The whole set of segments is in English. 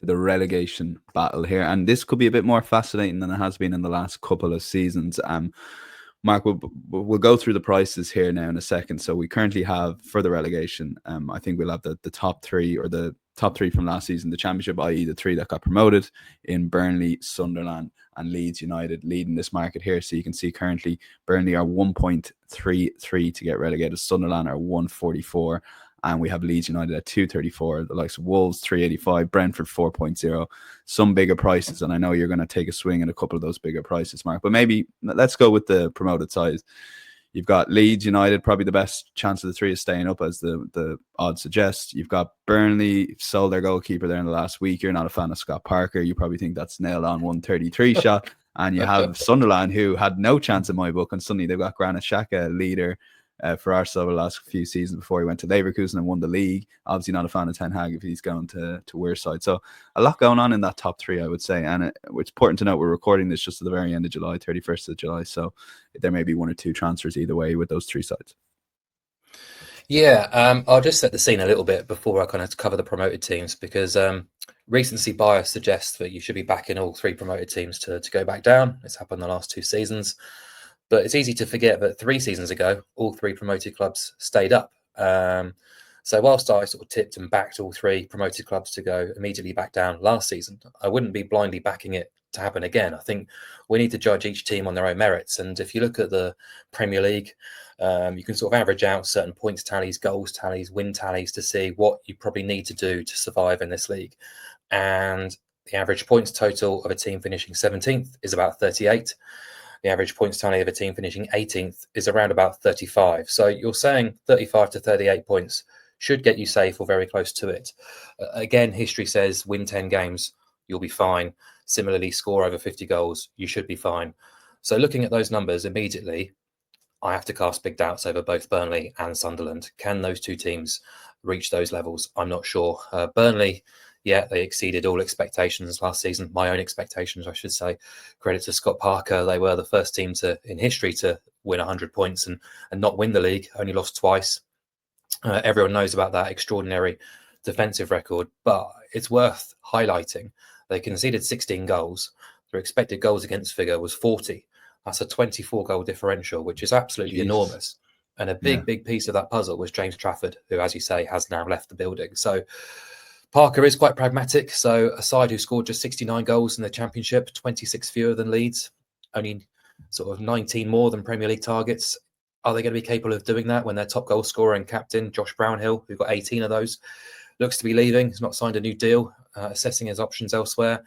to the relegation battle here. And this could be a bit more fascinating than it has been in the last couple of seasons. Mark, we'll go through the prices here now in a second. So we currently have, for the relegation, I think we'll have the top three, or the top three from last season, the Championship, i.e. the three that got promoted, in Burnley, Sunderland and Leeds United, leading this market here. So you can see currently Burnley are 1.33 to get relegated, Sunderland are 144, and we have Leeds United at 234, the likes of Wolves 385, Brentford 4.0, some bigger prices. And I know you're going to take a swing at a couple of those bigger prices, Mark, but maybe let's go with the promoted side. You've got Leeds United, probably the best chance of the three of staying up, as the odds suggest. You've got Burnley, sold their goalkeeper there in the last week. You're not a fan of Scott Parker. You probably think that's nailed on 133 shot. And you have Sunderland, who had no chance in my book, and suddenly they've got Granit Xhaka, leader for Arsenal the last few seasons before he went to Leverkusen and won the league. Obviously not a fan of Ten Hag if he's going to Weir side. So a lot going on in that top three, I would say. And it's important to note we're recording this just at the very end of July, 31st of July. So there may be one or two transfers either way with those three sides. Yeah, I'll just set the scene a little bit before I kind of cover the promoted teams, because recency bias suggests that you should be backing all three promoted teams to go back down. It's happened the last 2 seasons. But it's easy to forget that 3 seasons ago, all 3 promoted clubs stayed up. So whilst I sort of tipped and backed all 3 promoted clubs to go immediately back down last season, I wouldn't be blindly backing it to happen again. I think we need to judge each team on their own merits. And if you look at the Premier League, you can sort of average out certain points tallies, goals tallies, win tallies to see what you probably need to do to survive in this league. And the average points total of a team finishing 17th is about 38. The average points tally of a team finishing 18th is around about 35. So you're saying 35 to 38 points should get you safe or very close to it. Again, history says win 10 games, you'll be fine. Similarly, score over 50 goals, you should be fine. So looking at those numbers immediately, I have to cast big doubts over both Burnley and Sunderland. Can those 2 teams reach those levels? I'm not sure. Burnley, yeah, they exceeded all expectations last season. My own expectations, I should say. Credit to Scott Parker. They were the first team in history to win 100 points and not win the league, only lost twice. Everyone knows about that extraordinary defensive record, but it's worth highlighting. They conceded 16 goals. Their expected goals against figure was 40. That's a 24-goal differential, which is absolutely enormous. And a big piece of that puzzle was James Trafford, who, as you say, has now left the building. So Parker is quite pragmatic. So a side who scored just 69 goals in the Championship, 26 fewer than Leeds, only sort of 19 more than Premier League targets. Are they going to be capable of doing that when their top goal scorer and captain, Josh Brownhill, who got 18 of those, looks to be leaving? He's not signed a new deal, assessing his options elsewhere.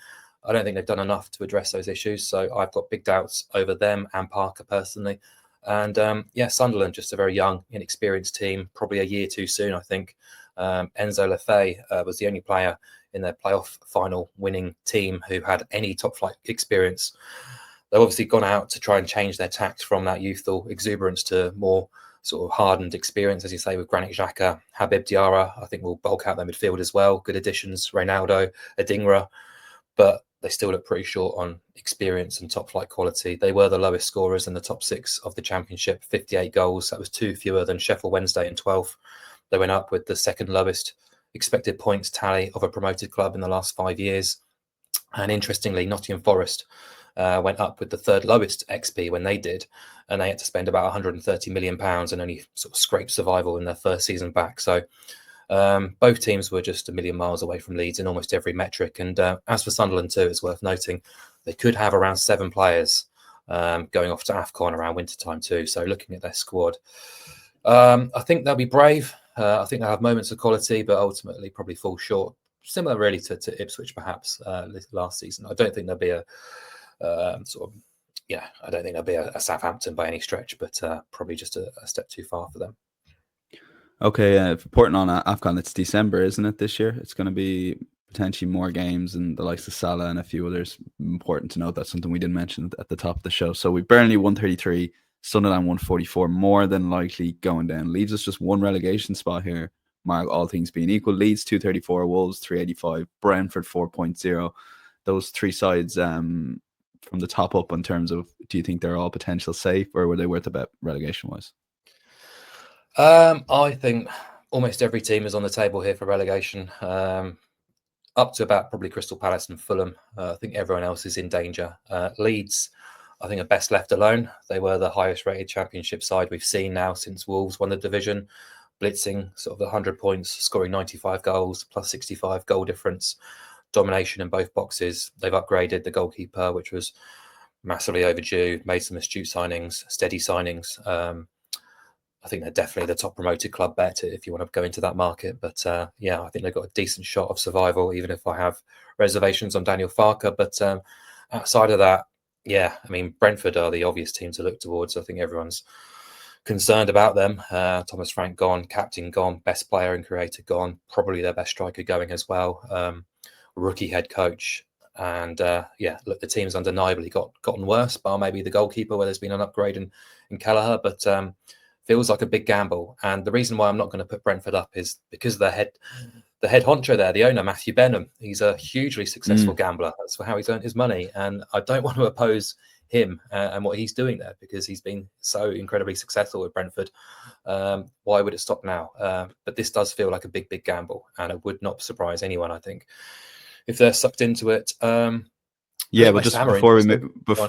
I don't think they've done enough to address those issues. So I've got big doubts over them and Parker personally. And Sunderland, just a very young, inexperienced team, probably a year too soon, I think. Enzo Lefebvre was the only player in their playoff final winning team who had any top flight experience. They've obviously gone out to try and change their tact from that youthful exuberance to more sort of hardened experience, as you say, with Granit Xhaka, Habib Diarra. I think will bulk out their midfield as well. Good additions, Ronaldo, Adingra. But they still look pretty short on experience and top flight quality. They were the lowest scorers in the top 6 of the Championship, 58 goals. That was 2 fewer than Sheffield Wednesday in 12th. They went up with the second lowest expected points tally of a promoted club in the last 5 years. And interestingly, Nottingham Forest went up with the third lowest XP when they did. And they had to spend about £130 million and only sort of scrape survival in their first season back. So both teams were just a million miles away from Leeds in almost every metric. And as for Sunderland too, it's worth noting they could have around 7 players going off to AFCON around wintertime too. So looking at their squad, I think they'll be brave. I think they'll have moments of quality, but ultimately probably fall short. Similar really to Ipswich perhaps last season. I don't think there'll be a I don't think there'll be a Southampton by any stretch, but probably just a step too far for them. Okay, reporting on AFCON, it's December, isn't it, this year? It's going to be potentially more games and the likes of Salah and a few others. Important to note, that's something we didn't mention at the top of the show. So we Burnley 133, Sunderland 144, more than likely going down. Leaves us just one relegation spot here, Mark, all things being equal. Leeds 234, Wolves 385, Brentford 4.0. Those 3 sides from the top up in terms of, do you think they're all potential safe, or were they worth a bet relegation-wise? I think almost every team is on the table here for relegation. up to about probably Crystal Palace and Fulham. I think everyone else is in danger. Leeds, I think, are best left alone. They were the highest rated Championship side we've seen now since Wolves won the division, blitzing sort of 100 points, scoring 95 goals, plus 65 goal difference, domination in both boxes. They've upgraded the goalkeeper, which was massively overdue, made some astute signings, steady signings. I think they're definitely the top promoted club bet if you want to go into that market. But yeah, I think they've got a decent shot of survival, even if I have reservations on Daniel Farke. But outside of that, yeah, I mean, Brentford are the obvious team to look towards. I think everyone's concerned about them. Thomas Frank gone, captain gone, best player and creator gone, probably their best striker going as well. Rookie head coach. And yeah, look, the team's undeniably gotten worse, bar maybe the goalkeeper, where there's been an upgrade in Kelleher. But feels like a big gamble. And the reason why I'm not going to put Brentford up is because the head honcho there, the owner, Matthew Benham, he's a hugely successful gambler. That's how he's earned his money. And I don't want to oppose him and what he's doing there, because he's been so incredibly successful with Brentford. Why would it stop now? But this does feel like a big gamble, and it would not surprise anyone, I think, if they're sucked into it. Yeah, but just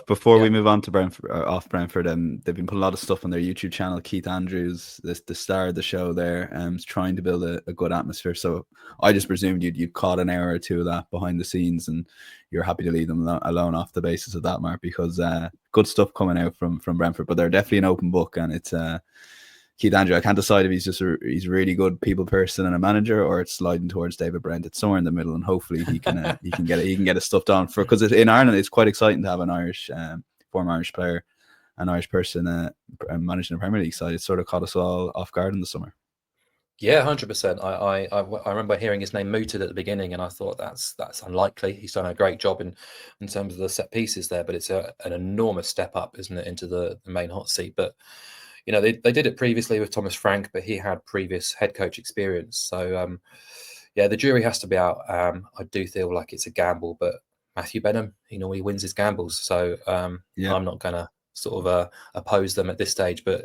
before we move on to Brentford, off Brentford, they've been putting a lot of stuff on their YouTube channel. Keith Andrews, the star of the show there, is trying to build a good atmosphere. So I just presumed you'd caught an hour or two of that behind the scenes, and you're happy to leave them alone off the basis of that, Mark, because good stuff coming out from Brentford. But they're definitely an open book, and it's Keith Andrew. I can't decide if he's a really good people person and a manager, or it's sliding towards David Brent. It's somewhere in the middle, and hopefully he can get it stuff done for, because in Ireland it's quite exciting to have an Irish former Irish player, an Irish person managing a Premier League side. It sort of caught us all off guard in the summer. Yeah, 100%. I remember hearing his name mooted at the beginning, and I thought that's unlikely. He's done a great job in terms of the set pieces there, but it's an enormous step up, isn't it, into the main hot seat. But you know, they did it previously with Thomas Frank, but he had previous head coach experience. So, yeah, the jury has to be out. I do feel like it's a gamble, but Matthew Benham, he normally wins his gambles. So I'm not going to sort of oppose them at this stage. But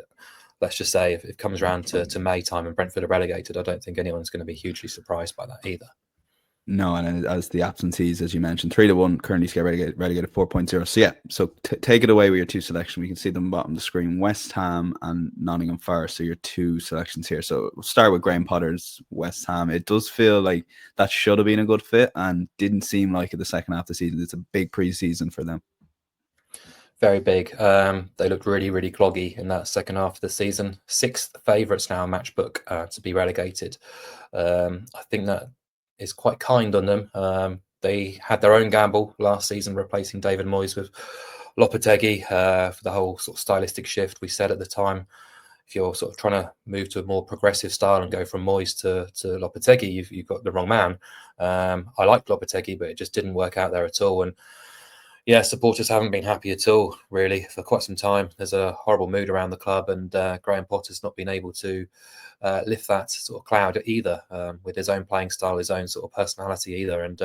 let's just say if it comes around to May time and Brentford are relegated, I don't think anyone's going to be hugely surprised by that either. No, and as the absentees, as you mentioned, 3-1 currently to get relegated 4.0. So yeah, so take it away with your two selections. We can see them bottom of the screen: West Ham and Nottingham Forest. So your two selections here. So we'll start with Graham Potter's West Ham. It does feel like that should have been a good fit, and didn't seem like it the second half of the season. It's a big preseason for them. Very big. They looked really cloggy in that second half of the season. 6th favourites now, Matchbook, to be relegated. I think that is quite kind on them. They had their own gamble last season, replacing David Moyes with Lopetegui for the whole sort of stylistic shift. We said at the time, if you're sort of trying to move to a more progressive style and go from Moyes to Lopetegui, you've got the wrong man. I liked Lopetegui, but it just didn't work out there at all. And yeah, supporters haven't been happy at all, really, for quite some time. There's a horrible mood around the club, and Graham Potter's not been able to lift that sort of cloud either, with his own playing style, his own sort of personality either. And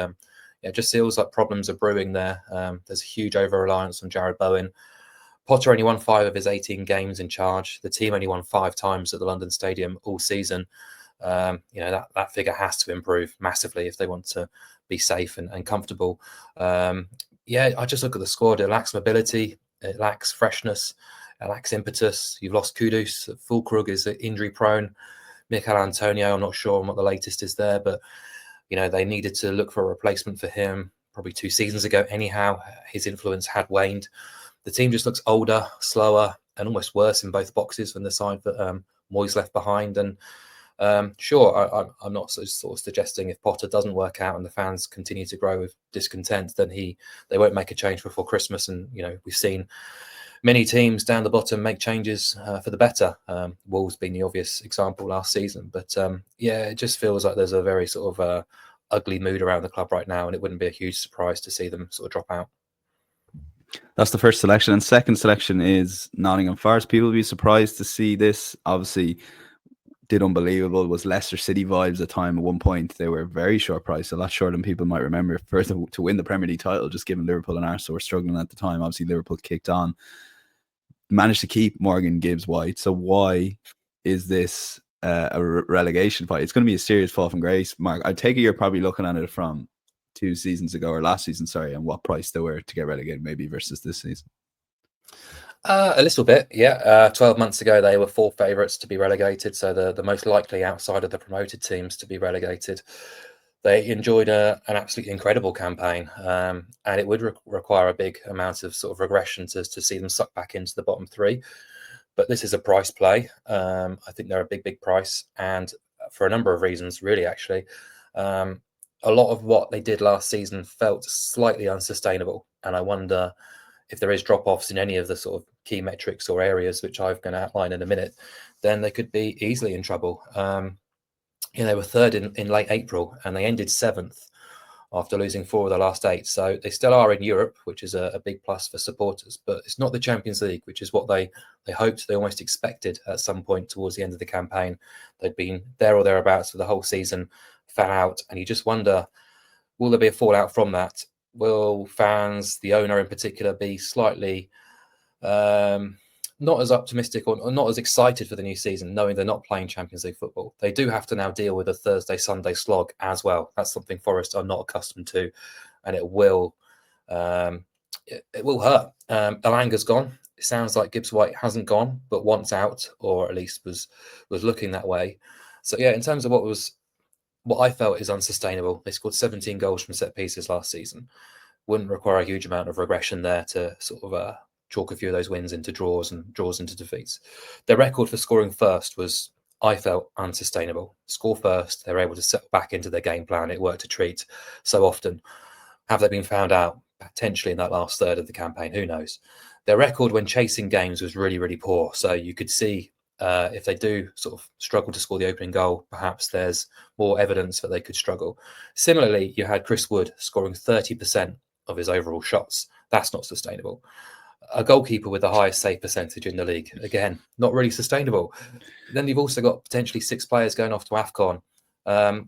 it just feels like problems are brewing there. There's a huge over-reliance on Jared Bowen. Potter only won 5 of his 18 games in charge. The team only won 5 times at the London Stadium all season. You know, that figure has to improve massively if they want to be safe and comfortable. Yeah, I just look at the squad. It lacks mobility. It lacks freshness. It lacks impetus. You've lost Kudus. Fulkrug is injury prone. Mikel Antonio, I'm not sure on what the latest is there, but you know, they needed to look for a replacement for him probably 2 seasons ago. Anyhow, his influence had waned. The team just looks older, slower, and almost worse in both boxes than the side that Moyes left behind. And sure, I'm not sort of suggesting if Potter doesn't work out and the fans continue to grow with discontent, then they won't make a change before Christmas. And you know, we've seen many teams down the bottom make changes for the better. Wolves being the obvious example last season. But yeah, it just feels like there's a very sort of ugly mood around the club right now, and it wouldn't be a huge surprise to see them sort of drop out. That's the first selection. And second selection is Nottingham Forest. People will be surprised to see this. Obviously, did unbelievable. It was Leicester City vibes at time. At one point, they were very short price, a lot shorter than people might remember, to win the Premier League title, just given Liverpool and Arsenal were struggling at the time. Obviously, Liverpool kicked on, managed to keep Morgan Gibbs White. So why is this a relegation fight? It's going to be a serious fall from grace, Mark. I take it you're probably looking at it from 2 seasons ago, or last season, sorry, and what price they were to get relegated maybe versus this season? A little bit, yeah. 12 months ago, they were 4 favourites to be relegated, so the most likely outside of the promoted teams to be relegated. They enjoyed an absolutely incredible campaign, and it would require a big amount of sort of regression to see them sucked back into the bottom 3. But this is a price play. I think they're a big price, and for a number of reasons, really, actually. A lot of what they did last season felt slightly unsustainable, and I wonder if there is drop-offs in any of the sort of key metrics or areas which I'm going to outline in a minute, then they could be easily in trouble. They were third in late April, and they ended 7th after losing 4 of the last 8. So they still are in Europe, which is a big plus for supporters, but it's not the Champions League, which is what they hoped, they almost expected at some point towards the end of the campaign. They'd been there or thereabouts for the whole season, fell out, and you just wonder, will there be a fallout from that? Will fans, the owner in particular, be slightly not as optimistic or not as excited for the new season, knowing they're not playing Champions League football? They do have to now deal with a Thursday-Sunday slog as well. That's something Forest are not accustomed to, and it will hurt. Elanga's gone. It sounds like Gibbs White hasn't gone, but wants out, or at least was looking that way. So yeah, in terms of what I felt is unsustainable, they scored 17 goals from set pieces last season. Wouldn't require a huge amount of regression there to sort of chalk a few of those wins into draws and draws into defeats. Their record for scoring first was, I felt, unsustainable. Score first, they're able to settle back into their game plan. It worked a treat so often. Have they been found out potentially in that last third of the campaign? Who knows? Their record when chasing games was really poor. So you could see if they do sort of struggle to score the opening goal, perhaps there's more evidence that they could struggle. Similarly, you had Chris Wood scoring 30% of his overall shots. That's not sustainable. A goalkeeper with the highest save percentage in the league, again, not really sustainable. Then you've also got potentially 6 players going off to AFCON.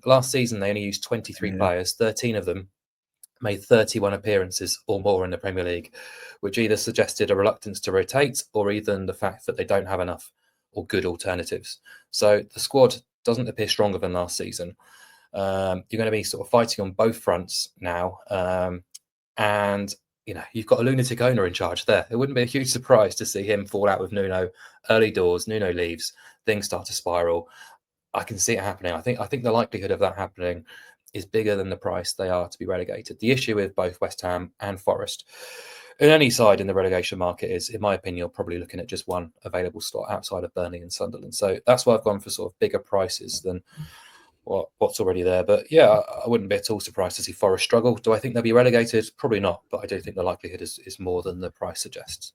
Last season, they only used 23 players. 13 of them made 31 appearances or more in the Premier League, which either suggested a reluctance to rotate or even the fact that they don't have enough or good alternatives. So the squad doesn't appear stronger than last season. You're going to be sort of fighting on both fronts now. And you've got a lunatic owner in charge there. It wouldn't be a huge surprise to see him fall out with Nuno early doors. Nuno leaves, things start to spiral. I can see it happening. I think the likelihood of that happening is bigger than the price they are to be relegated. The issue with both West Ham and Forest, in any side in the relegation market, is, in my opinion, you're probably looking at just one available slot outside of Burnley and Sunderland. So that's why I've gone for sort of bigger prices than what's already there. But yeah, I wouldn't be at all surprised to see Forest struggle. Do I think they'll be relegated? Probably not, but I do think the likelihood is more than the price suggests.